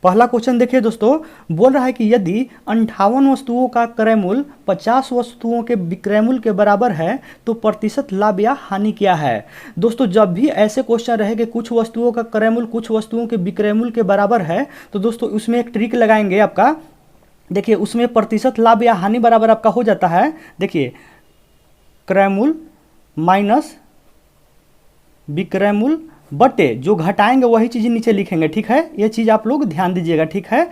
पहला क्वेश्चन देखिए दोस्तों, बोल रहा है कि यदि 58 वस्तुओं का क्रय मूल्य 50 वस्तुओं के विक्रय मूल्य के बराबर है तो प्रतिशत लाभ या हानि क्या है। दोस्तों जब भी ऐसे क्वेश्चन रहे कि कुछ वस्तुओं का क्रय मूल्य कुछ वस्तुओं के विक्रय मूल्य के बराबर है तो दोस्तों उसमें एक ट्रिक लगाएंगे आपका। देखिए उसमें प्रतिशत लाभ या हानि बराबर आपका हो जाता है, देखिए क्रय मूल्य माइनस विक्रय मूल्य बटे जो घटाएंगे वही चीज़ नीचे लिखेंगे, ठीक है। ये चीज़ आप लोग ध्यान दीजिएगा, ठीक है।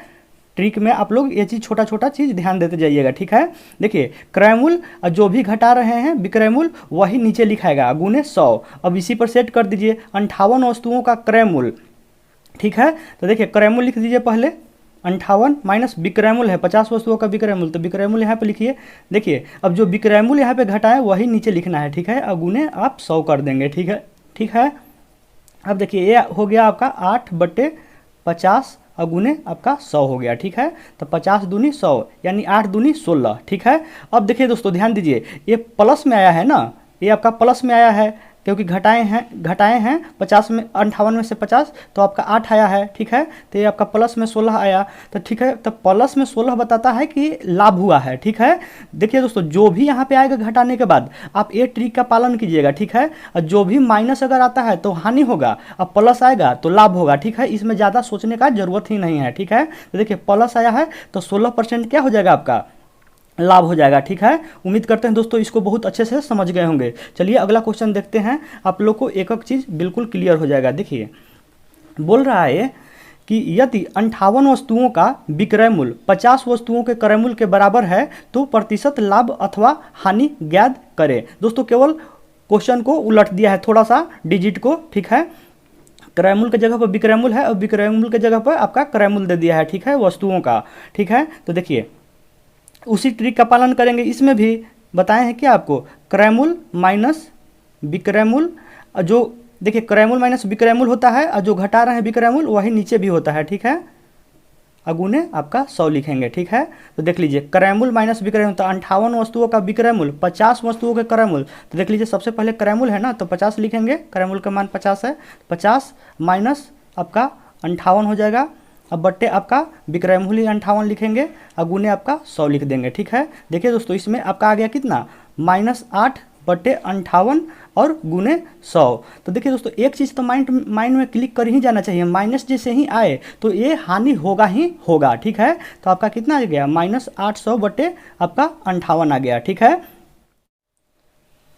ट्रिक में आप लोग ये चीज़ छोटा छोटा चीज़ ध्यान देते जाइएगा, ठीक है। देखिए क्रय मूल्य जो भी घटा रहे हैं विक्रय मूल्य वही नीचे लिखाएगा गुने 100। अब इसी पर सेट कर दीजिए 58 वस्तुओं का क्रय मूल्य, ठीक है। तो देखिए क्रय मूल्य लिख दीजिए पहले 58 माइनस विक्रय मूल्य है 50 वस्तुओं का विक्रय मूल्य, तो विक्रय मूल्य यहाँ पे लिखिए। देखिए अब जो विक्रय मूल्य यहाँ पे घटा है वही नीचे लिखना है, ठीक है। अब गुने आप 100 कर देंगे, ठीक है, ठीक है। अब देखिए ये हो गया आपका 8/50 और गुने आपका 100 हो गया, ठीक है। तो 50 दूनी 100 यानी 8 दूनी 16, ठीक है। अब देखिए दोस्तों ध्यान दीजिए ये प्लस में आया है ना, ये आपका प्लस में आया है क्योंकि घटाए हैं 50 में 58 में से 50 तो आपका 8 आया है, ठीक है। तो ये आपका प्लस में 16 आया, तो ठीक है। तो प्लस में 16 बताता है कि लाभ हुआ है, ठीक है। देखिए दोस्तों जो भी यहाँ पे आएगा घटाने के बाद आप ये ट्रिक का पालन कीजिएगा, ठीक है। और जो भी माइनस अगर आता है तो हानि होगा और प्लस आएगा तो लाभ होगा, ठीक है। इसमें ज़्यादा सोचने का जरूरत ही नहीं है, ठीक है। तो देखिए प्लस आया है तो 16% क्या हो जाएगा आपका लाभ हो जाएगा, ठीक है। उम्मीद करते हैं दोस्तों इसको बहुत अच्छे से समझ गए होंगे। चलिए अगला क्वेश्चन देखते हैं, आप लोग को एक एक चीज़ बिल्कुल क्लियर हो जाएगा। देखिए बोल रहा है कि यदि 58 वस्तुओं का विक्रय मूल्य 50 वस्तुओं के क्रय मूल्य के बराबर है तो प्रतिशत लाभ अथवा हानि ज्ञात करें। दोस्तों केवल क्वेश्चन को उलट दिया है थोड़ा सा डिजिट को, ठीक है। क्रय मूल्य की जगह पर विक्रय मूल्य है और विक्रय मूल्य की जगह पर आपका क्रय मूल्य दे दिया है, ठीक है, वस्तुओं का, ठीक है। तो देखिए उसी ट्रिक का पालन करेंगे, इसमें भी बताए हैं क्या आपको, क्रय मूल्य माइनस विक्रय मूल्य, जो देखिए क्रय मूल्य माइनस विक्रय मूल्य होता है और जो घटा रहे हैं विक्रय मूल्य वही नीचे भी होता है, ठीक है। अगुने आपका 100 लिखेंगे, ठीक है। तो देख लीजिए क्रय मूल्य माइनस विक्रय मूल्य, तो 58 वस्तुओं का विक्रय मूल्य 50 वस्तुओं के क्रय मूल्य, तो देख लीजिए सबसे पहले क्रय मूल्य है ना तो 50 लिखेंगे, क्रय मूल्य का मान 50 है, 50 माइनस आपका 58 हो जाएगा, अब बट्टे आपका विक्रय मूल्य 58 लिखेंगे और गुने आपका 100 लिख देंगे, ठीक है। देखिए दोस्तों इसमें आपका आ गया कितना -8/58 और गुने 100। तो देखिए दोस्तों एक चीज़ तो माइंड में क्लिक कर ही जाना चाहिए, माइनस जैसे ही आए तो ये हानि होगा ही होगा, ठीक है। तो आपका कितना आ गया -800 बट्टे आपका 58 आ गया, ठीक है।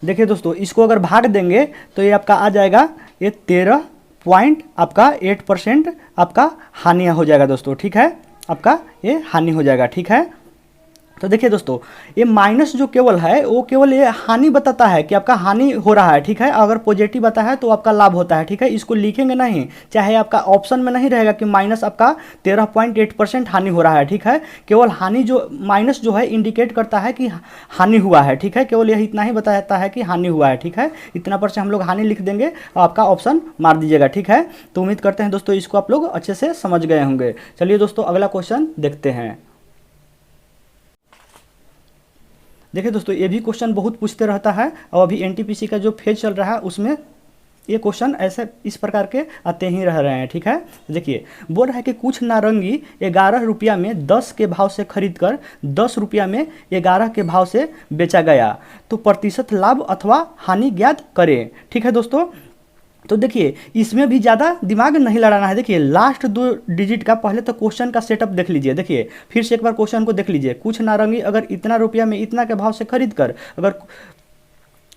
देखिए दोस्तों इसको अगर भाग देंगे तो ये आपका आ जाएगा ये 13.8% आपका हानि हो जाएगा दोस्तों, ठीक है। आपका ये हानि हो जाएगा, ठीक है। तो देखिए दोस्तों ये माइनस जो केवल है वो केवल ये हानि बताता है कि आपका हानि हो रहा है, ठीक है। अगर पॉजिटिव आता है तो आपका लाभ होता है, ठीक है। इसको लिखेंगे नहीं, चाहे आपका ऑप्शन में नहीं रहेगा कि माइनस आपका 13.8% हानि हो रहा है, ठीक है। केवल हानि जो माइनस जो है इंडिकेट करता है कि हानि हुआ है, ठीक है। केवल यही इतना ही बताता है कि हानि हुआ है, ठीक है। इतना पर से हम लोग हानि लिख देंगे और आपका ऑप्शन मार दीजिएगा, ठीक है। तो उम्मीद करते हैं दोस्तों इसको आप लोग अच्छे से समझ गए होंगे। चलिए दोस्तों अगला क्वेश्चन देखते हैं। देखिए दोस्तों ये भी क्वेश्चन बहुत पूछते रहता है और अभी एनटीपीसी का जो फेज चल रहा है उसमें ये क्वेश्चन ऐसे इस प्रकार के आते ही रह रहे हैं, ठीक है। देखिए बोल रहा है कि कुछ नारंगी 11 रुपया में 10 के भाव से खरीद कर 10 रुपया में 11 के भाव से बेचा गया तो प्रतिशत लाभ अथवा हानि ज्ञात करें, ठीक है दोस्तों। तो देखिए इसमें भी ज़्यादा दिमाग नहीं लड़ाना है। देखिए लास्ट 2 डिजिट का पहले तो क्वेश्चन का सेटअप देख लीजिए। देखिए फिर से एक बार क्वेश्चन को देख लीजिए, कुछ नारंगी अगर इतना रुपया में इतना के भाव से खरीद कर अगर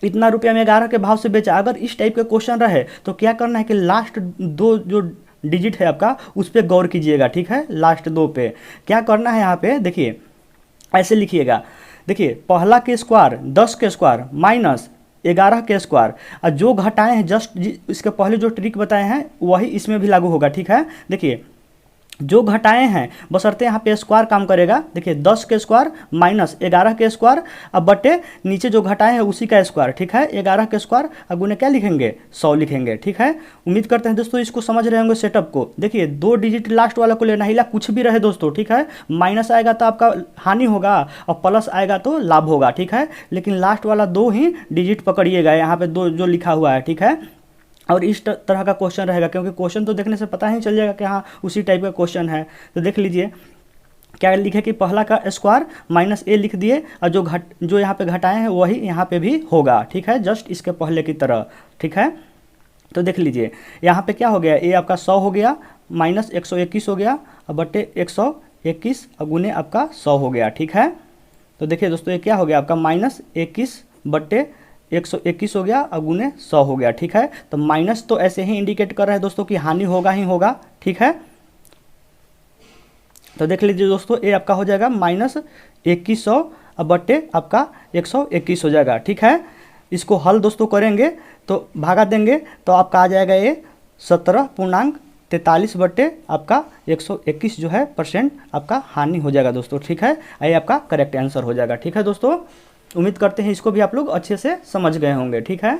इतना रुपया में 11 के भाव से बेचा, अगर इस टाइप के क्वेश्चन रहे तो क्या करना है कि लास्ट 2 जो डिजिट है आपका उस पर गौर कीजिएगा, ठीक है। लास्ट 2 पे क्या करना है, यहाँ पे देखिए ऐसे लिखिएगा। देखिए पहला के स्क्वायर 10 के स्क्वायर माइनस 11 के स्क्वायर और जो घटाए हैं जस्ट इसके पहले जो ट्रिक बताए हैं वही इसमें भी लागू होगा, ठीक है। देखिए जो घटाए हैं बशर्ते यहाँ पे स्क्वायर काम करेगा। देखिए 10 के स्क्वायर माइनस 11 के स्क्वायर अब बटे नीचे जो घटाए हैं उसी का स्क्वायर, ठीक है। 11 के स्क्वायर अब गुने क्या लिखेंगे 100 लिखेंगे, ठीक है। उम्मीद करते हैं दोस्तों इसको समझ रहे होंगे सेटअप को। देखिए 2 डिजिट लास्ट वाला को लेना, हिला कुछ भी रहे दोस्तों, ठीक है। माइनस आएगा तो आपका हानि होगा और प्लस आएगा तो लाभ होगा, ठीक है। लेकिन लास्ट वाला 2 ही डिजिट पकड़िएगा, यहाँ पे 2 जो लिखा हुआ है, ठीक है। और इस तरह का क्वेश्चन रहेगा, क्योंकि क्वेश्चन तो देखने से पता ही चल जाएगा कि हाँ उसी टाइप का क्वेश्चन है। तो देख लीजिए क्या लिखे कि पहला का स्क्वायर माइनस ए लिख दिए, और जो यहाँ पे घटाए हैं वही यहाँ पे भी होगा, ठीक है, जस्ट इसके पहले की तरह, ठीक है। तो देख लीजिए यहाँ पे क्या हो गया, ए आपका 100 हो गया, माइनस 121 हो गया, और बटे 121 और गुने आपका 100 हो गया, ठीक है। तो देखिए दोस्तों ये क्या हो गया आपका माइनस 21 बटे 121 हो गया और गुने 100 हो गया, ठीक है। तो माइनस तो ऐसे ही इंडिकेट कर रहा है दोस्तों कि हानि होगा ही होगा, ठीक है। तो देख लीजिए दोस्तों ये आपका हो जाएगा माइनस 2100 बटे आपका 121 हो जाएगा, ठीक है। इसको हल दोस्तों करेंगे तो भागा देंगे तो आपका आ जाएगा ये 17.43 बटे आपका 121 जो है % आपका हानि हो जाएगा दोस्तों, ठीक है। ये आपका करेक्ट आंसर हो जाएगा, ठीक है दोस्तों। उम्मीद करते हैं इसको भी आप लोग अच्छे से समझ गए होंगे, ठीक है।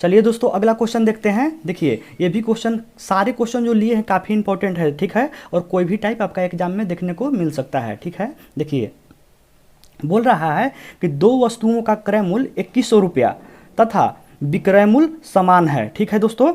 चलिए दोस्तों अगला क्वेश्चन देखते हैं। देखिए ये भी क्वेश्चन, सारे क्वेश्चन जो लिए हैं काफ़ी इंपॉर्टेंट है, ठीक है, और कोई भी टाइप आपका एग्जाम में देखने को मिल सकता है, ठीक है। देखिए बोल रहा है कि दो वस्तुओं का क्रय मूल्य 2100 रुपया तथा विक्रय मूल्य समान है, ठीक है दोस्तों।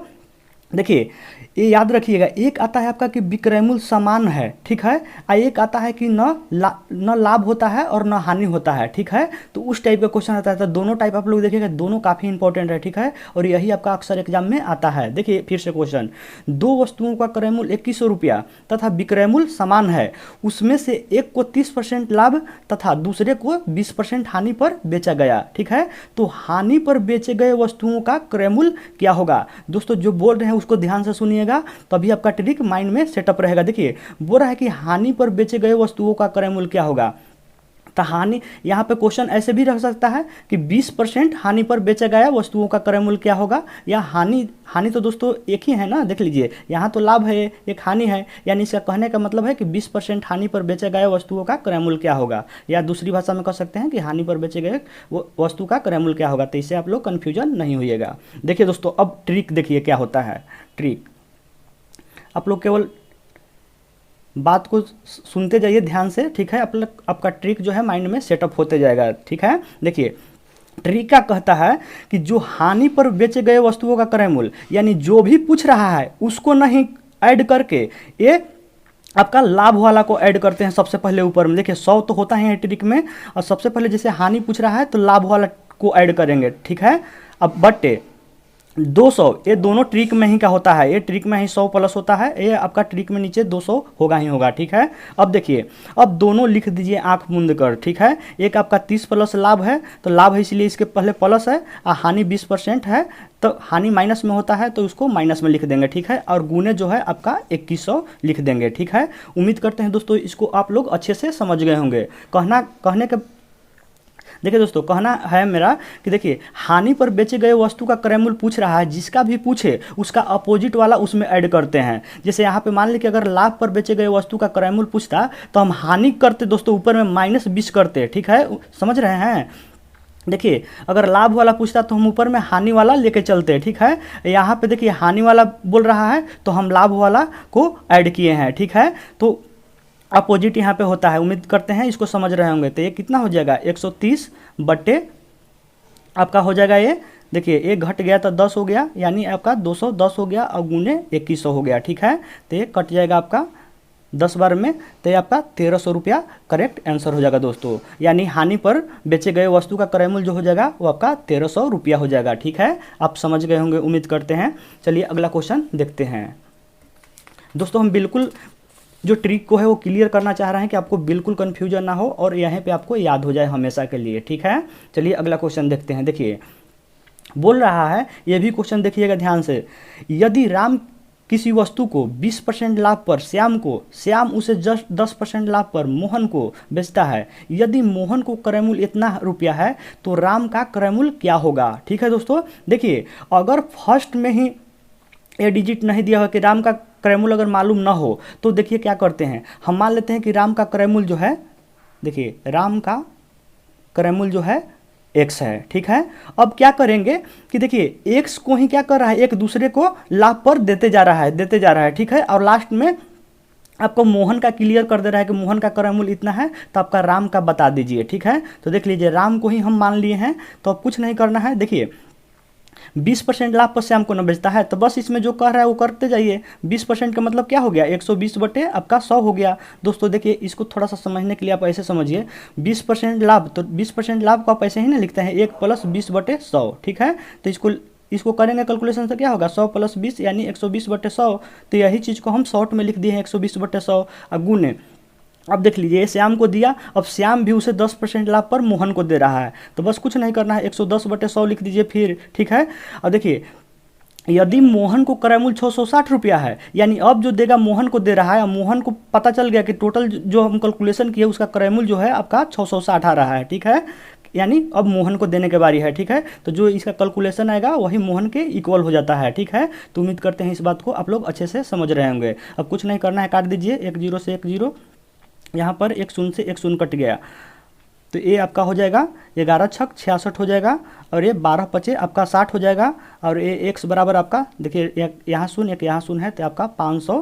देखिए ये याद रखिएगा, एक आता है आपका कि विक्रय मूल्य समान है, ठीक है, और एक आता है कि न लाभ होता है और न हानि होता है, ठीक है। तो उस टाइप का क्वेश्चन आता है। तो दोनों टाइप आप लोग देखिएगा, दोनों काफ़ी इंपॉर्टेंट है, ठीक है, और यही आपका अक्सर एग्जाम में आता है। देखिए फिर से क्वेश्चन, दो वस्तुओं का क्रय मूल्य 2100 रुपया तथा विक्रय मूल्य समान है, उसमें से एक को 30% लाभ तथा दूसरे को 20% हानि पर बेचा गया, ठीक है। तो हानि पर बेचे गए वस्तुओं का क्रय मूल्य क्या होगा दोस्तों। जो बोल रहे हैं उसको ध्यान से सुनिएगा, तभी आपका ट्रिक माइंड में सेटअप रहेगा। देखिए बोल रहा है कि हानि पर बेचे गए वस्तुओं का क्रय मूल्य क्या होगा। तो हानि, यहाँ पे क्वेश्चन ऐसे भी रह सकता है कि 20% हानि पर बेचा गया वस्तुओं का क्रय मूल्य क्या होगा, या हानि तो दोस्तों एक ही है ना। देख लीजिए यहाँ तो लाभ है, एक हानि है, यानी इसका कहने का मतलब है कि 20% हानि पर बेचे गए वस्तुओं का क्रय मूल्य क्या होगा, या दूसरी भाषा में कह सकते हैं कि हानि पर बेचे गए वस्तु का क्रय मूल्य क्या होगा। तो इससे आप लोग कन्फ्यूजन नहीं होइएगा। देखिए दोस्तों अब ट्रिक देखिए क्या होता है। ट्रिक आप लोग केवल बात को सुनते जाइए ध्यान से, ठीक है। आपका ट्रिक जो है माइंड में सेटअप होते जाएगा, ठीक है। देखिए ट्रिक क्या कहता है कि जो हानि पर बेचे गए वस्तुओं का क्रय मूल्य, यानी जो भी पूछ रहा है उसको नहीं ऐड करके ये आपका लाभ वाला को ऐड करते हैं सबसे पहले ऊपर में। देखिए 100 तो होता है ट्रिक में, और सबसे पहले जैसे हानि पूछ रहा है तो लाभ वाला को ऐड करेंगे, ठीक है। अब बटे 200, ये दोनों ट्रिक में ही क्या होता है, ये ट्रिक में ही 100 प्लस होता है, ये आपका ट्रिक में नीचे 200 होगा ही होगा, ठीक है। अब देखिए अब दोनों लिख दीजिए आंख मूंद कर, ठीक है। एक आपका 30 प्लस लाभ है, तो लाभ है इसलिए इसके पहले प्लस है, और हानि 20% है तो हानि माइनस में होता है तो उसको माइनस में लिख देंगे, ठीक है। और गुने जो है आपका 2100 लिख देंगे, ठीक है। उम्मीद करते हैं दोस्तों इसको आप लोग अच्छे से समझ गए होंगे। कहने के देखिए दोस्तों कहना है मेरा कि देखिए हानि पर बेचे गए वस्तु का क्रय मूल्य पूछ रहा है, जिसका भी पूछे उसका अपोजिट वाला उसमें ऐड करते हैं। जैसे यहाँ पे मान लीजिए कि अगर लाभ पर बेचे गए वस्तु का क्रय मूल्य पूछता तो हम हानि करते दोस्तों, ऊपर में -20 करते, ठीक है, समझ रहे हैं। देखिए अगर लाभ वाला पूछता तो हम ऊपर में हानि वाला लेके चलते, ठीक है। यहाँ पे देखिए हानि वाला बोल रहा है तो हम लाभ वाला को ऐड किए हैं, ठीक है। तो अपोजिट यहाँ पे होता है। उम्मीद करते हैं इसको समझ रहे होंगे। तो ये कितना हो जाएगा 130 बटे आपका हो जाएगा ये, देखिए एक घट गया तो 10 हो गया, यानी आपका 210 हो गया, और गुने 2100 हो गया, ठीक है। तो ये कट जाएगा आपका 10 बार में, तो ये आपका 1300 रुपया करेक्ट आंसर हो जाएगा दोस्तों। यानी हानि पर बेचे गए वस्तु का क्रय मूल्य जो हो जाएगा वो आपका 1300 रुपया हो जाएगा, ठीक है। आप समझ गए होंगे उम्मीद करते हैं। चलिए अगला क्वेश्चन देखते हैं दोस्तों। हम बिल्कुल जो ट्रिक को है वो क्लियर करना चाह रहे हैं कि आपको बिल्कुल कन्फ्यूजन ना हो और यहाँ पे आपको याद हो जाए हमेशा के लिए, ठीक है। चलिए अगला क्वेश्चन देखते हैं। देखिए बोल रहा है, ये भी क्वेश्चन देखिएगा ध्यान से, यदि राम किसी वस्तु को 20% लाभ पर श्याम उसे 10% लाभ पर मोहन को बेचता है, यदि मोहन को क्रय मूल्य इतना रुपया है तो राम का क्रय मूल्य क्या होगा, ठीक है दोस्तों। देखिए अगर फर्स्ट में ही ये डिजिट नहीं दिया हुआ कि राम का क्रय मूल्य अगर मालूम ना हो तो देखिए क्या करते हैं, हम मान लेते हैं कि राम का क्रय मूल्य जो है, देखिए राम का क्रय मूल्य जो है x है, ठीक है। अब क्या करेंगे कि देखिए x को ही क्या कर रहा है, एक दूसरे को लाभ पर देते जा रहा है, ठीक है। और लास्ट में आपको मोहन का क्लियर कर दे रहा है कि मोहन का क्रय मूल्य इतना है, तो आपका राम का बता दीजिए, ठीक है। तो देख लीजिए राम को ही हम मान लिए हैं, तो अब कुछ नहीं करना है। देखिए 20% लाभ पर श्याम को न बेचता है, तो बस इसमें जो कह रहा है वो करते जाइए। 20% का मतलब क्या हो गया, 120 बटे आपका 100 हो गया। दोस्तों देखिए, इसको थोड़ा सा समझने के लिए आप ऐसे समझिए, 20% लाभ, तो 20% लाभ को आप ऐसे ही ना लिखते हैं 1 + 20 बटे 100, ठीक है। तो इसको करेंगे कैलकुलेशन से क्या होगा, 100 + 20 यानी 120 बटे 100। तो यही चीज़ को हम शॉर्ट में लिख दिए हैं 120 बटे 100। अब गुने, अब देख लीजिए, ये श्याम को दिया, अब श्याम भी उसे 10% लाभ पर मोहन को दे रहा है, तो बस कुछ नहीं करना है, 110 बटे 100 लिख दीजिए फिर, ठीक है। अब देखिए, यदि मोहन को क्रय मूल्य 660 रुपया है, यानी अब जो देगा मोहन को दे रहा है, मोहन को पता चल गया कि टोटल जो हम कैलकुलेशन किए उसका क्रय मूल्य जो है आपका 660 आ रहा है, ठीक है। यानी अब मोहन को देने के बारी है, ठीक है। तो जो इसका कैलकुलेशन आएगा वही मोहन के इक्वल हो जाता है, ठीक है। तो उम्मीद करते हैं इस बात को आप लोग अच्छे से समझ रहे होंगे। अब कुछ नहीं करना है, काट दीजिए, 1 0 से 1 0, यहाँ पर 1 0 से 1 0 कट गया, तो ये आपका हो जाएगा 11 छक 66 हो जाएगा, और ये 12 पचे आपका 60 हो जाएगा, और ये x बराबर आपका देखिए, एक यहाँ शून्य एक यहाँ शून्य है, तो आपका 500,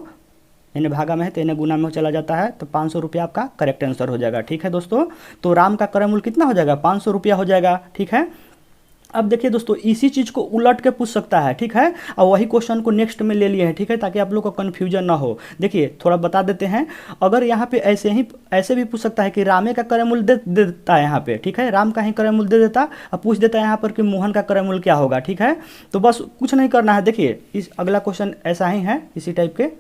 यानी भागा में है तो इन्हें गुना में चला जाता है, तो 500 रुपया आपका करेक्ट आंसर हो जाएगा, ठीक है दोस्तों। तो राम का क्रय मूल्य कितना हो जाएगा, 500 रुपया हो जाएगा, ठीक है। अब देखिए दोस्तों, इसी चीज़ को उलट के पूछ सकता है, ठीक है, और वही क्वेश्चन को नेक्स्ट में ले लिए हैं, ठीक है, ताकि आप लोग को कन्फ्यूजन ना हो। देखिए थोड़ा बता देते हैं, अगर यहाँ पे ऐसे भी पूछ सकता है कि रामे का क्रय मूल्य दे देता है यहाँ पे, ठीक है, राम का ही क्रय मूल्य दे देता, अब पूछ देता है यहाँ पर कि मोहन का क्रय मूल्य क्या होगा, ठीक है। तो बस कुछ नहीं करना है। देखिए इस अगला क्वेश्चन ऐसा ही है, इसी टाइप के।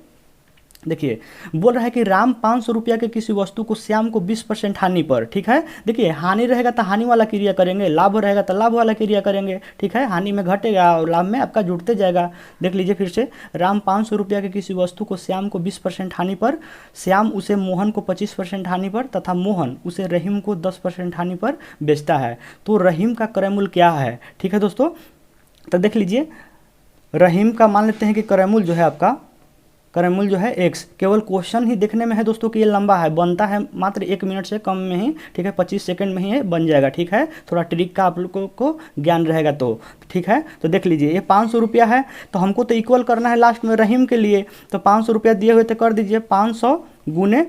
देखिए बोल रहा है कि राम 500 रुपया के किसी वस्तु को श्याम को 20% हानि पर, ठीक है। देखिए हानि रहेगा तो हानि वाला क्रिया करेंगे, लाभ रहेगा तो लाभ वाला क्रिया करेंगे, ठीक है। हानि में घटेगा और लाभ में आपका जुड़ते जाएगा। देख लीजिए फिर से, राम 500 रुपया के किसी वस्तु को श्याम को 20% हानि पर, श्याम उसे मोहन को 25% हानि पर, तथा मोहन उसे रहीम को 10% हानि पर बेचता है। तो रहीम का क्रय मूल्य क्या है, ठीक है दोस्तों। तो देख लीजिए, रहीम का मान लेते हैं कि क्रय मूल्य जो है आपका, क्रय मूल्य जो है x, केवल क्वेश्चन ही देखने में है दोस्तों कि ये लंबा है, बनता है मात्र 1 मिनट से कम में ही, ठीक है, 25 सेकंड में ही बन जाएगा, ठीक है। थोड़ा ट्रिक का आप लोगों को ज्ञान रहेगा तो, ठीक है। तो देख लीजिए, ये 500 रुपया है, तो हमको तो इक्वल करना है लास्ट में रहीम के लिए, तो 500 रुपया दिए हुए तो कर दीजिए 500 गुने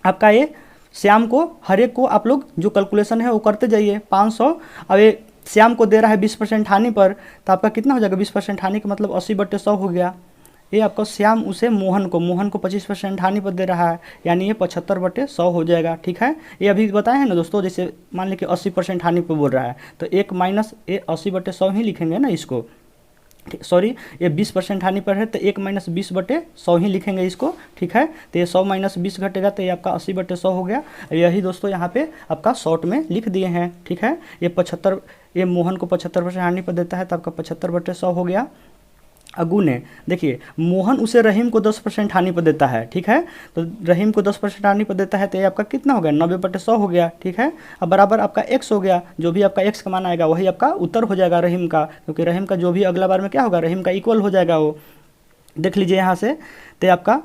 आपका ये श्याम को, हर एक को आप लोग जो कैलकुलेशन है वो करते जाइए 500। अब ये श्याम को दे रहा है 20% हानि पर, तो आपका कितना हो जाएगा, 20% हानि का मतलब 80 बटे 100 हो गया। ये आपका श्याम उसे मोहन को 25% हानि पर दे रहा है, यानी ये 75 बटे 100 हो जाएगा, ठीक है। ये अभी बताए हैं ना दोस्तों, जैसे मान लीजिए 80% हानि पर बोल रहा है, तो 1 माइनस ये 80 बटे 100 ही लिखेंगे ना इसको, सॉरी, ये 20% हानि पर है तो 1 माइनस 20 बटे 100 ही लिखेंगे इसको, ठीक है। तो ये 100 माइनस 20 घटेगा, तो ये आपका 80 बटे 100 हो गया। यही दोस्तों यहाँ पे आपका शॉर्ट में लिख दिए हैं, ठीक है। ये 75, ये मोहन को 75% हानि पर देता है, तो आपका 75 बटे 100 हो गया। अगुने, देखिए मोहन उसे रहीम को 10% हानि पर देता है, ठीक है। तो रहीम को 10% हानि पर देता है, तो ये आपका कितना हो गया, 90 बटे 100 हो गया, ठीक है। अब बराबर आपका x हो गया, जो भी आपका x का मान आएगा वही आपका उत्तर हो जाएगा रहीम का, क्योंकि रहीम का जो भी अगला बार में क्या होगा, रहीम का इक्वल हो जाएगा वो। देख लीजिए यहाँ से, तो आपका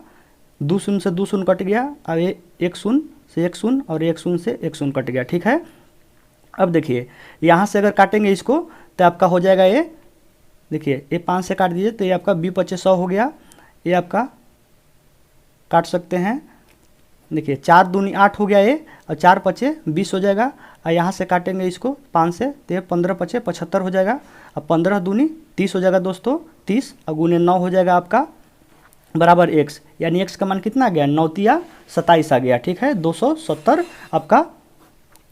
2 0 से 2 0 कट गया, अब ये 1 0 से 1 0 और 1 0 से 1 0 कट गया, ठीक है। अब देखिए यहाँ से अगर काटेंगे इसको, तो आपका हो जाएगा ये, देखिए ये 5 से काट दीजिए, तो ये आपका 20 पचे 100 हो गया। ये आपका काट सकते हैं, देखिए 4 दूनी 8 हो गया ये, और 4 पचे 20 हो जाएगा। और यहाँ से काटेंगे इसको 5 से, तो ये 15 पचे 75 हो जाएगा, और 15 दूनी 30 हो जाएगा दोस्तों, 30 और गुने 9 हो जाएगा आपका बराबर x, यानी x का मान कितना आ गया, 9 तिया 27 आ गया, ठीक है। 270 आपका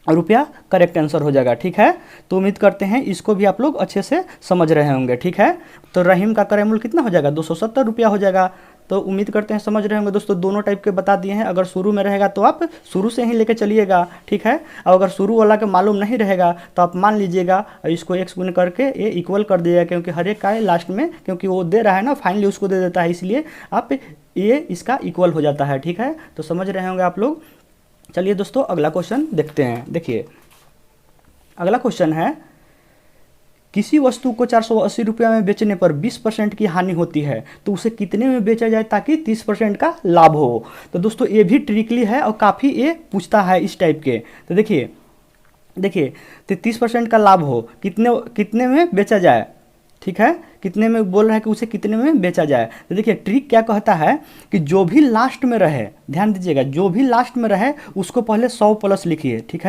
रुपया करेक्ट आंसर हो जाएगा, ठीक है। तो उम्मीद करते हैं इसको भी आप लोग अच्छे से समझ रहे होंगे, ठीक है। तो रहीम का क्रय मूल्य कितना हो जाएगा, 270 रुपया हो जाएगा। तो उम्मीद करते हैं समझ रहे होंगे दोस्तों, दोनों टाइप के बता दिए हैं। अगर शुरू में रहेगा तो आप शुरू से ही लेके चलिएगा, ठीक है। और अगर शुरू वाला के मालूम नहीं रहेगा तो आप मान लीजिएगा, इसको x गुण करके ये इक्वल कर दिएगा, क्योंकि हर एक का है लास्ट में, क्योंकि वो दे रहा है ना, फाइनली उसको दे देता है, इसलिए आप ये इसका इक्वल हो जाता है, ठीक है। तो समझ रहे होंगे आप लोग। चलिए दोस्तों अगला क्वेश्चन देखते हैं। देखिए अगला क्वेश्चन है, किसी वस्तु को 480 रुपया में बेचने पर 20% की हानि होती है, तो उसे कितने में बेचा जाए ताकि 30% का लाभ हो। तो दोस्तों ये भी ट्रिकली है और काफ़ी ये पूछता है इस टाइप के। तो देखिए तो 30% का लाभ हो, कितने में बेचा जाए, ठीक है। कितने में बोल रहा है कि उसे कितने में बेचा जाए। तो देखिए ट्रिक क्या कहता है कि जो भी लास्ट में रहे, ध्यान दीजिएगा, जो भी लास्ट में रहे उसको पहले 100 प्लस लिखिए, ठीक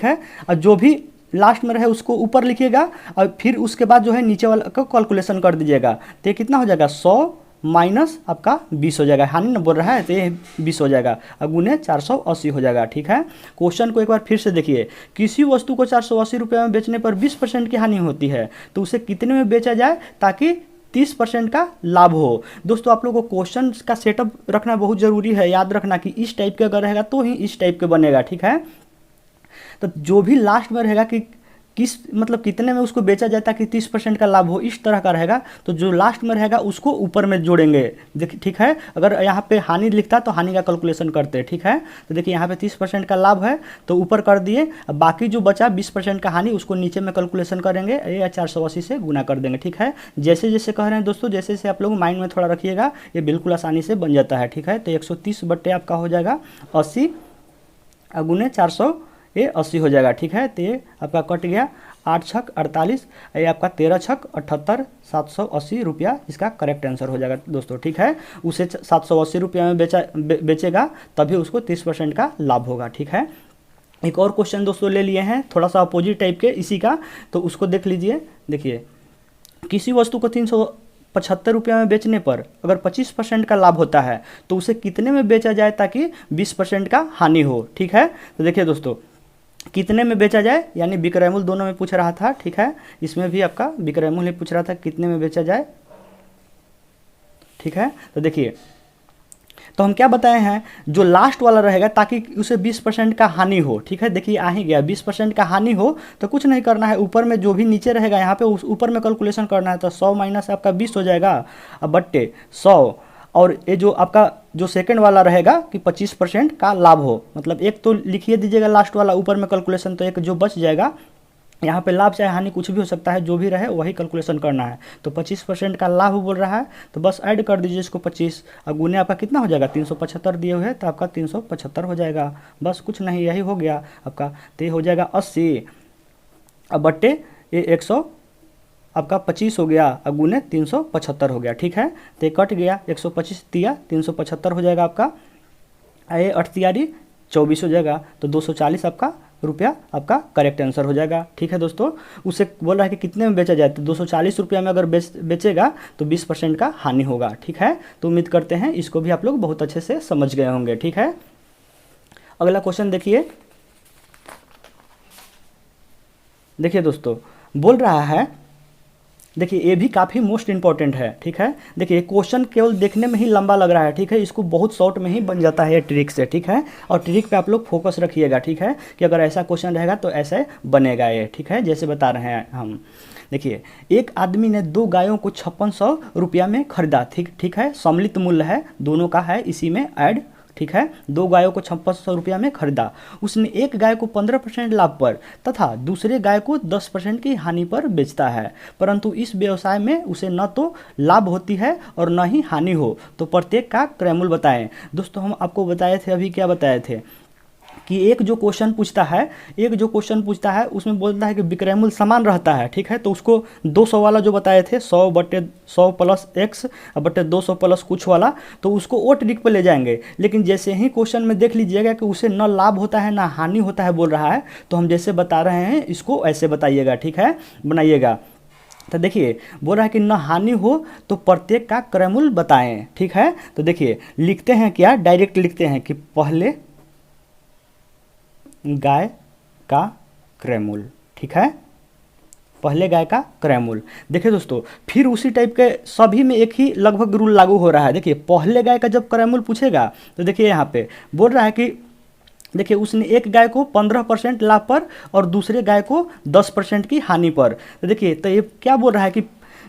है। और जो भी लास्ट में रहे उसको ऊपर लिखिएगा और फिर उसके बाद जो है नीचे वाला का कैलकुलेशन कर दीजिएगा। तो ये कितना हो जाएगा 100 माइनस आपका 20 हो जाएगा, हानि ना बोल रहा है तो ये 20 हो जाएगा और गुने 480 हो जाएगा। ठीक है, क्वेश्चन को एक बार फिर से देखिए, किसी वस्तु को 480 रुपये में बेचने पर 20% की हानि होती है तो उसे कितने में बेचा जाए ताकि 30% का लाभ हो। दोस्तों आप लोगों को क्वेश्चन का सेटअप रखना बहुत ज़रूरी है, याद रखना कि इस टाइप के अगर रहेगा तो ही इस टाइप के बनेगा। ठीक है, तो जो भी लास्ट में रहेगा कि किस मतलब कितने में उसको बेचा जाए ताकि 30% का लाभ हो, इस तरह का रहेगा, तो जो लास्ट में रहेगा उसको ऊपर में जोड़ेंगे। देखिए ठीक है, अगर यहाँ पे हानि लिखता तो हानि का कैलकुलेशन करते। ठीक है, तो देखिए यहाँ पे 30% का लाभ है तो ऊपर कर दिए, अब बाकी जो बचा 20% का हानि उसको नीचे में कैलकुलेशन करेंगे या 480 से गुना कर देंगे। ठीक है, जैसे जैसे कह रहे हैं दोस्तों, जैसे जैसे आप लोग माइंड में थोड़ा रखिएगा, ये बिल्कुल आसानी से बन जाता है। ठीक है, तो 130 बट्टे आपका हो जाएगा 80 गुने 400, ये 80 हो जाएगा। ठीक है, तो ये आपका कट गया, 8 छक 48, ये आपका 13 छक 78, 780 रुपया इसका करेक्ट आंसर हो जाएगा दोस्तों। ठीक है, उसे 780 रुपया में बेचेगा तभी उसको 30% का लाभ होगा। ठीक है, एक और क्वेश्चन दोस्तों ले लिए हैं थोड़ा सा अपोजिट टाइप के इसी का, तो उसको देख लीजिए। देखिए, किसी वस्तु को 375 रुपये में बेचने पर अगर 25% का लाभ होता है तो उसे कितने में बेचा जाए ताकि 20% का हानि हो। ठीक है, तो देखिए दोस्तों, कितने में बेचा जाए यानी विक्रय मूल्य दोनों में पूछ रहा था। ठीक है, इसमें भी आपका विक्रय मूल्य पूछ रहा था कितने में बेचा जाए। ठीक है, तो देखिए, तो हम क्या बताए हैं, जो लास्ट वाला रहेगा ताकि उसे 20% का हानि हो। ठीक है, देखिए आ ही गया, 20% का हानि हो तो कुछ नहीं करना है, ऊपर में जो भी नीचे रहेगा यहाँ पे उस ऊपर में कैलकुलेशन करना है। तो 100 माइनस आपका 20 हो जाएगा, अब बट्टे 100, और ये जो आपका जो सेकंड वाला रहेगा कि 25% का लाभ हो, मतलब एक तो लिखिए दीजिएगा लास्ट वाला ऊपर में कैलकुलेशन, तो एक जो बच जाएगा यहाँ पे लाभ चाहे हानि कुछ भी हो सकता है, जो भी रहे वही कैलकुलेशन करना है। तो 25% का लाभ बोल रहा है तो बस ऐड कर दीजिए इसको 25 और गुने आपका कितना हो जाएगा 375 दिए हुए हैं तो आपका 375 हो जाएगा, बस कुछ नहीं, यही हो गया आपका। तो ये हो जाएगा 80 अब बट्टे ये 100 आपका 25 हो गया और गुने 375 हो गया। ठीक है, तो ये कट गया, 125 दिया 375 हो जाएगा आपका, ये 8 24 हो जाएगा, तो 240 आपका रुपया आपका करेक्ट आंसर हो जाएगा। ठीक है दोस्तों, उसे बोल रहा है कि कितने में बेचा जाए, तो 240 रुपया में अगर बेचेगा तो 20% का हानि होगा। ठीक है, तो उम्मीद करते हैं इसको भी आप लोग बहुत अच्छे से समझ गए होंगे। ठीक है, अगला क्वेश्चन देखिए। देखिए दोस्तों, बोल रहा है, देखिए ये भी काफ़ी मोस्ट इंपॉर्टेंट है। ठीक है, देखिए क्वेश्चन केवल देखने में ही लंबा लग रहा है। ठीक है, इसको बहुत शॉर्ट में ही बन जाता है ये ट्रिक से। ठीक है, और ट्रिक पे आप लोग फोकस रखिएगा। ठीक है, कि अगर ऐसा क्वेश्चन रहेगा तो ऐसे बनेगा ये। ठीक है, जैसे बता रहे हैं हम, देखिए एक आदमी ने 2 गायों को 5600 रुपया में खरीदा। ठीक है, सम्मिलित मूल्य है दोनों का, है इसी में ऐड। ठीक है, 2 गायों को 5600 रुपया में खरीदा। उसने एक गाय को 15% लाभ पर तथा दूसरे गाय को 10% की हानि पर बेचता है, परंतु इस व्यवसाय में उसे न तो लाभ होती है और न ही हानि हो, तो प्रत्येक का क्रय मूल्य बताएं। दोस्तों हम आपको बताए थे, अभी क्या बताए थे कि एक जो क्वेश्चन पूछता है उसमें बोलता है कि विक्रय मूल्य समान रहता है। ठीक है, तो उसको 200 वाला जो बताए थे 100 बटे 100 प्लस x बटे 200 प्लस कुछ वाला, तो उसको वो ट्रिक पे ले जाएंगे। लेकिन जैसे ही क्वेश्चन में देख लीजिएगा कि उसे न लाभ होता है ना हानि होता है बोल रहा है, तो हम जैसे बता रहे हैं इसको ऐसे बताइएगा। ठीक है, बनाइएगा। तो देखिए बोल रहा है कि न हानि हो तो प्रत्येक का क्रय मूल्य बताएं। ठीक है, तो देखिए लिखते हैं क्या, डायरेक्ट लिखते हैं कि पहले गाय का क्रय मूल्य। ठीक है, पहले गाय का क्रय मूल्य। देखिए दोस्तों, फिर उसी टाइप के सभी में एक ही लगभग रूल लागू हो रहा है। देखिए पहले गाय का जब क्रय मूल्य पूछेगा तो देखिए यहाँ पे बोल रहा है कि देखिए उसने एक गाय को 15% लाभ पर और दूसरे गाय को 10% की हानि पर। तो देखिए तो ये क्या बोल रहा है कि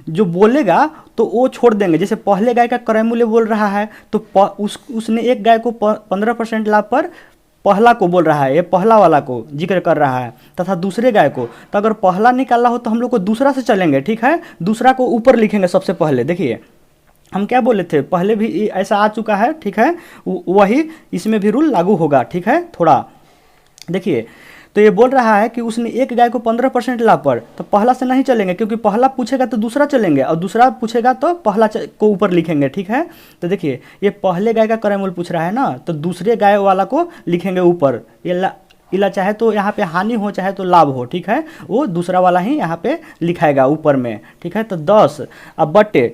जो बोलेगा तो वो छोड़ देंगे। जैसे पहले गाय का क्रय मूल्य बोल रहा है तो उसने एक गाय को 15% लाभ पर पहला को बोल रहा है, ये पहला वाला को जिक्र कर रहा है, तथा दूसरे गाय को। तो अगर पहला निकालना हो तो हम लोग को दूसरा से चलेंगे। ठीक है, दूसरा को ऊपर लिखेंगे सबसे पहले। देखिए हम क्या बोले थे, पहले भी ऐसा आ चुका है। ठीक है, वही इसमें भी रूल लागू होगा। ठीक है, थोड़ा देखिए तो ये बोल रहा है कि उसने एक गाय को 15% लाभ पर, तो पहला से नहीं चलेंगे क्योंकि पहला पूछेगा तो दूसरा चलेंगे और दूसरा पूछेगा तो पहला को ऊपर लिखेंगे। ठीक है, तो देखिए ये पहले गाय का क्रय मूल्य पूछ रहा है ना, तो दूसरे गाय वाला को लिखेंगे ऊपर। ये इला चाहे तो यहाँ पे हानि हो चाहे तो लाभ हो, ठीक है, वो दूसरा वाला ही यहाँ पे लिखाएगा ऊपर में, ठीक है। तो 10 अब बटे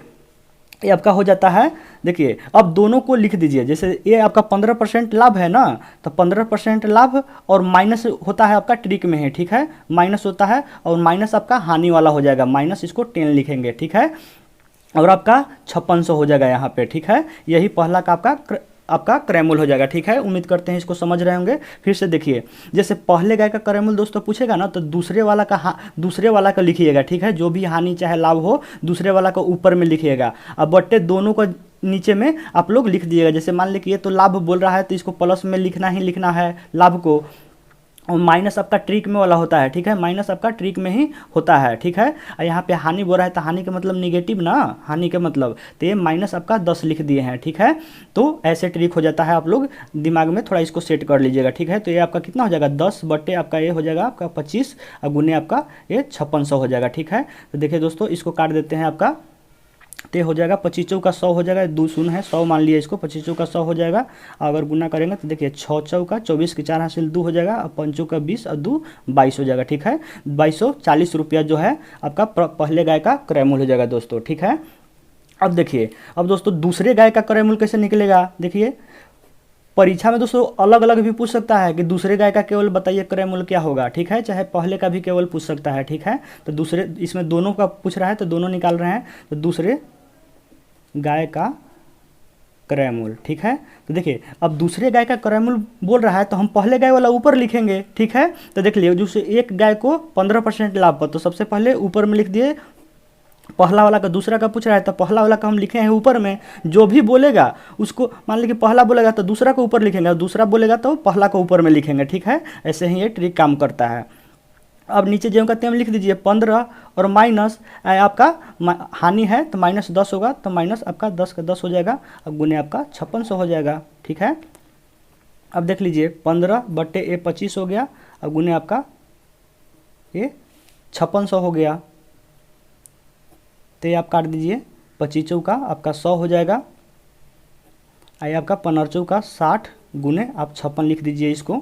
ये आपका हो जाता है, देखिए अब दोनों को लिख दीजिए। जैसे ये आपका 15% लाभ है ना, तो 15% लाभ और माइनस होता है आपका ट्रिक में है, ठीक है, माइनस होता है और माइनस आपका हानि वाला हो जाएगा, माइनस इसको 10 लिखेंगे, ठीक है, और आपका 5600 हो जाएगा यहाँ पे, ठीक है। यही पहला का आपका क्रयमूल्य हो जाएगा, ठीक है। उम्मीद करते हैं इसको समझ रहे होंगे। फिर से देखिए, जैसे पहले गाय का क्रयमूल्य दोस्तों पूछेगा ना, तो दूसरे वाला का लिखिएगा, ठीक है, जो भी हानि चाहे लाभ हो दूसरे वाला का ऊपर में लिखिएगा। अब बट्टे दोनों को नीचे में आप लोग लिख दिएगा। जैसे मान लीजिए ये तो लाभ बोल रहा है तो इसको प्लस में लिखना ही लिखना है लाभ को, और माइनस आपका ट्रिक में वाला होता है, ठीक है, माइनस आपका ट्रिक में ही होता है, ठीक है। और यहाँ पे हानि बोल रहा है तो हानि का मतलब निगेटिव ना, हानि के मतलब, तो ये माइनस आपका 10 लिख दिए हैं, ठीक है। तो ऐसे ट्रिक हो जाता है, आप लोग दिमाग में थोड़ा इसको सेट कर लीजिएगा, ठीक है। तो ये आपका कितना हो जाएगा, 10 बट्टे आपका ये हो जाएगा आपका 25 और गुने आपका ये 5600 हो जाएगा, ठीक है। तो देखिए दोस्तों, इसको काट देते हैं, आपका ते हो जाएगा 25 का 100 हो जाएगा, 2 शून्य है 100 मान लिया इसको, 25 का 100 हो जाएगा। अगर गुना करेंगे तो देखिए 6 चौका 24 की 4 हासिल 2 हो जाएगा, और 5 का 20 और 2 22 हो जाएगा, ठीक है। 2240 रुपया जो है आपका पहले गाय का क्रयमूल्य हो जाएगा दोस्तों, ठीक है। अब देखिए, अब दोस्तों दूसरे गाय का क्रयमूल्य कैसे निकलेगा, देखिए परीक्षा में दोस्तों अलग अलग भी पूछ सकता है कि दूसरे गाय का केवल बताइए क्रयमूल्य क्या होगा, ठीक है, चाहे पहले का भी केवल पूछ सकता है, ठीक है। तो दूसरे, इसमें दोनों का पूछ रहा है तो दोनों निकाल रहे हैं, तो दूसरे गाय का क्रयमूल्य, ठीक है। तो देखिए अब दूसरे गाय का क्रयमूल्य बोल रहा है तो हम पहले गाय वाला ऊपर लिखेंगे, ठीक है। तो देख लिए, जैसे एक गाय को 15% लाभ पर, तो सबसे पहले ऊपर में लिख दिए पहला वाला का, दूसरा का पूछ रहा है तो पहला वाला का हम लिखे हैं ऊपर में, जो भी बोलेगा उसको, मान लीजिए पहला बोलेगा तो दूसरा को ऊपर लिखेंगे, और दूसरा बोलेगा तो पहला को ऊपर में लिखेंगे, ठीक है। ऐसे ही ये ट्रिक काम करता है। अब नीचे जो का तेम लिख दीजिए 15 और माइनस आपका हानि है तो माइनस 10 होगा, तो माइनस आपका 10 का 10 हो जाएगा, अब गुने आपका 5600 हो जाएगा, ठीक है। अब देख लीजिए 15 बट्टे ए 25 हो गया, अब गुने आपका ये 5600 हो गया, तो ये आप काट दीजिए, 25 का आपका 100 हो जाएगा, आइए आपका 15 का 60 गुने आप 56 लिख दीजिए इसको,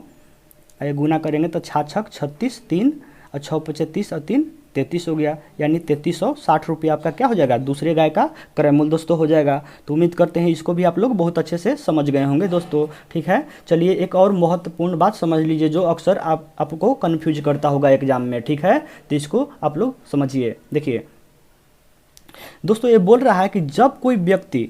आइए गुना करेंगे तो 6 छक 36, 3 और 6 पचे 30 और 3 33 हो गया, यानी 3360 रुपया आपका क्या हो जाएगा, दूसरे गाय का क्रयमूल्य दोस्तों हो जाएगा। तो उम्मीद करते हैं इसको भी आप लोग बहुत अच्छे से समझ गए होंगे दोस्तों, ठीक है। चलिए एक और महत्वपूर्ण बात समझ लीजिए जो अक्सर आपको कन्फ्यूज करता होगा एग्जाम में, ठीक है, तो इसको आप लोग समझिए। देखिए दोस्तों, ये बोल रहा है कि जब कोई व्यक्ति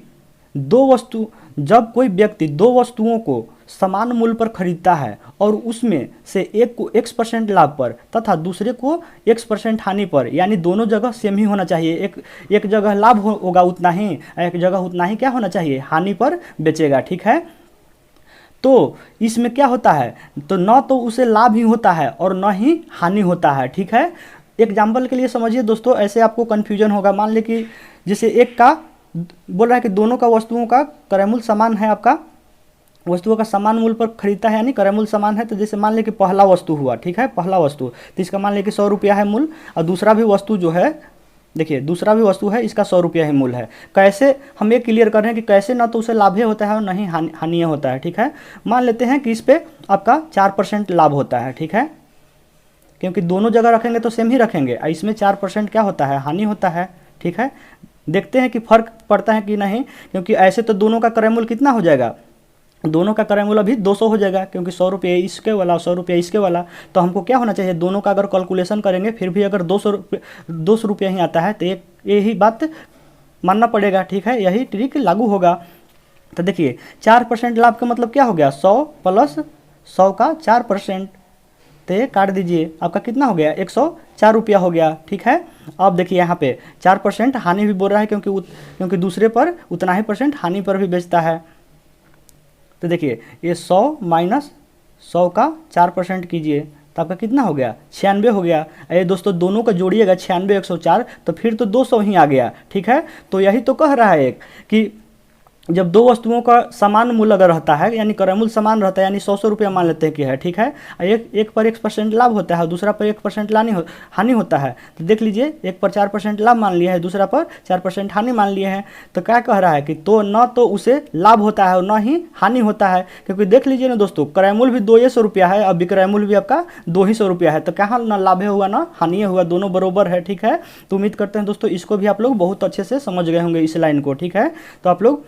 दो वस्तुओं को समान मूल्य पर खरीदता है और उसमें से एक को x% लाभ पर तथा दूसरे को x% हानि पर, यानी दोनों जगह सेम ही होना चाहिए, एक जगह लाभ होगा उतना ही, एक जगह उतना ही क्या होना चाहिए, हानि पर बेचेगा, ठीक है। तो इसमें क्या होता है, तो न तो उसे लाभ ही होता है और न ही हानि होता है, ठीक है। एग्जाम्पल के लिए समझिए दोस्तों, ऐसे आपको कन्फ्यूजन होगा। मान लीजिए कि जैसे एक का बोल रहा है कि दोनों का वस्तुओं का क्रयमूल्य समान है, आपका वस्तुओं का समान मूल्य पर खरीदता है, यानी क्रयमूल्य समान है। तो जैसे मान लीजिए कि पहला वस्तु हुआ, ठीक है, पहला वस्तु, तो इसका मान लीजिए कि 100 रुपया है मूल्य, और दूसरा भी वस्तु जो है, देखिए दूसरा भी वस्तु है, इसका 100 रुपया ही मूल्य है। कैसे हम ये क्लियर कर रहे हैं कि कैसे ना तो उसे लाभ होता है और नहीं हानि होता है, ठीक है। मान लेते हैं कि इस पर आपका 4% लाभ होता है, ठीक है, क्योंकि दोनों जगह रखेंगे तो सेम ही रखेंगे, और इसमें 4% क्या होता है, हानि होता है, ठीक है। देखते हैं कि फर्क पड़ता है कि नहीं, क्योंकि ऐसे तो दोनों का क्रयमूल्य कितना हो जाएगा, दोनों का क्रयमूल्य अभी 200 हो जाएगा, क्योंकि 100 रुपये इसके वाला 100 रुपये इसके वाला। तो हमको क्या होना चाहिए, दोनों का अगर कैलकुलेशन करेंगे फिर भी अगर 200 रुपये ही आता है तो यही बात मानना पड़ेगा, ठीक है, यही ट्रिक लागू होगा। तो देखिए 4% लाभ का मतलब क्या हो गया, 100 प्लस 100 का 4%, तो ये काट दीजिए, आपका कितना हो गया, 104 रुपया हो गया, ठीक है। अब देखिए यहाँ पे 4% हानि भी बोल रहा है, क्योंकि दूसरे पर उतना ही परसेंट हानि पर भी बेचता है। तो देखिए ये 100 माइनस 100 का 4% कीजिए तो आपका कितना हो गया, 96 हो गया। ये दोस्तों दोनों का जोड़िएगा 96 104, तो फिर तो 200 ही आ गया, ठीक है। तो यही तो कह रहा है एक कि जब दो वस्तुओं का समान मूल्य अगर रहता है, यानी क्रय मूल्य समान रहता है, यानी 100 रुपया मान लेते हैं कि है, ठीक है, एक पर 1% लाभ होता है, दूसरा पर 1% हानि होता है। तो देख लीजिए, एक पर 4% लाभ मान लिया है, दूसरा पर 4% हानि मान लिए हैं। तो क्या कह रहा है कि तो न तो उसे लाभ होता है और न ही हानि होता है, क्योंकि देख लीजिए ना दोस्तों, क्रय मूल्य भी 200 रुपया है और विक्रय मूल्य भी आपका 200 रुपया है। तो कहाँ ना लाभ हुआ ना हानि हुआ, दोनों बरोबर है, ठीक है। तो उम्मीद करते हैं दोस्तों इसको भी आप लोग बहुत अच्छे से समझ गए होंगे इस लाइन को, ठीक है। तो आप लोग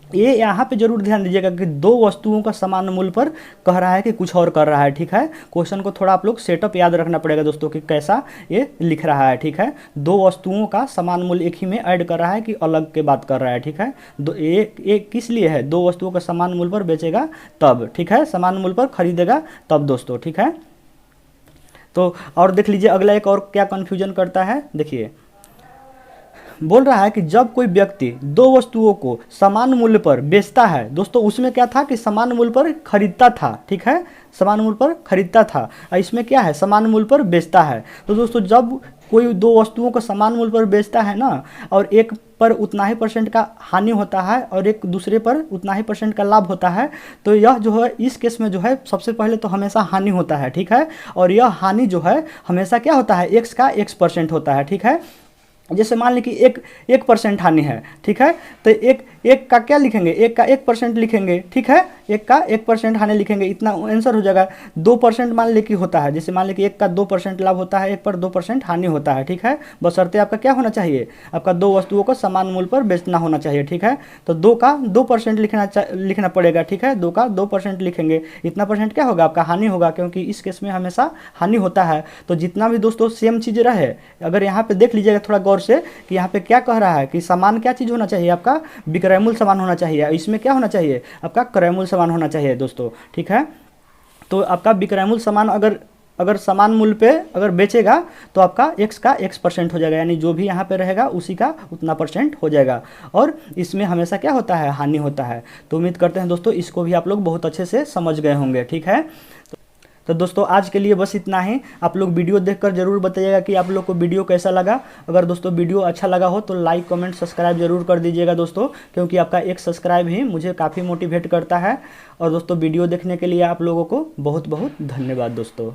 ये यहाँ पे जरूर ध्यान दीजिएगा कि दो वस्तुओं का समान मूल्य पर कह रहा है कि कुछ और कर रहा है, ठीक है। क्वेश्चन को थोड़ा आप लोग सेटअप याद रखना पड़ेगा दोस्तों कि कैसा ये लिख रहा है, ठीक है। दो वस्तुओं का समान मूल्य एक ही में ऐड कर रहा है कि अलग के बात कर रहा है, ठीक है। दो एक किस लिए है, दो वस्तुओं का समान मूल्य पर बेचेगा तब, ठीक है, समान मूल्य पर खरीदेगा तब दोस्तों, ठीक है। तो और देख लीजिए अगला एक और क्या कन्फ्यूजन करता है, देखिए बोल रहा है कि जब कोई व्यक्ति दो वस्तुओं को समान मूल्य पर बेचता है दोस्तों, उसमें क्या था कि समान मूल्य पर खरीदता था, ठीक है, समान मूल्य पर खरीदता था, और इसमें क्या है, समान मूल्य पर बेचता है। तो दोस्तों जब कोई दो वस्तुओं को समान मूल्य पर बेचता है ना, और एक पर उतना ही % का हानि होता है और एक दूसरे पर उतना ही % का लाभ होता है, तो यह जो है इस केस में जो है सबसे पहले तो हमेशा हानि होता है, ठीक है। और यह हानि जो है हमेशा क्या होता है, x का x% होता है, ठीक है। जैसे मान ली कि 1% हानि है, ठीक है, तो एक का क्या लिखेंगे, एक का 1% लिखेंगे, ठीक है, एक का 1% हानि लिखेंगे, इतना आंसर हो जाएगा। 2% मान ली कि होता है, जैसे मान ली कि एक का 2% लाभ होता है, एक पर 2% हानि होता है, ठीक है। बशर्ते आपका क्या होना चाहिए, आपका दो वस्तुओं को समान मूल्य पर बेचना होना चाहिए, ठीक है। तो 2 का 2% लिखना पड़ेगा, ठीक है, 2 का 2% लिखेंगे, इतना % क्या होगा, आपका हानि होगा, क्योंकि इस केस में हमेशा हानि होता है। तो जितना भी दोस्तों सेम चीज़ रहे, अगर यहाँ पे देख लीजिएगा थोड़ा गौर से कि यहाँ पे क्या कह रहा है कि समान क्या चीज़ होना चाहिए, आपका विक्रय मूल्य समान होना चाहिए, इसमें क्या होना चाहिए, आपका क्रय मूल्य समान होना चाहिए दोस्तों, ठीक है। तो आपका विक्रय मूल्य समान अगर समान मूल्य पे अगर बेचेगा तो आपका x का x% हो जाएगा, यानी जो भी यहाँ पे रहेगा उसी का उतना % हो जाएगा, और इसमें हमेशा क्या होता है, हानि होता है। तो उम्मीद करते हैं दोस्तों इसको भी आप लोग बहुत अच्छे से समझ गए होंगे, ठीक है। तो दोस्तों आज के लिए बस इतना ही। आप लोग वीडियो देखकर जरूर बताइएगा कि आप लोग को वीडियो कैसा लगा। अगर दोस्तों वीडियो अच्छा लगा हो तो लाइक कमेंट सब्सक्राइब जरूर कर दीजिएगा दोस्तों, क्योंकि आपका एक सब्सक्राइब ही मुझे काफ़ी मोटिवेट करता है। और दोस्तों वीडियो देखने के लिए आप लोगों को बहुत बहुत धन्यवाद दोस्तों।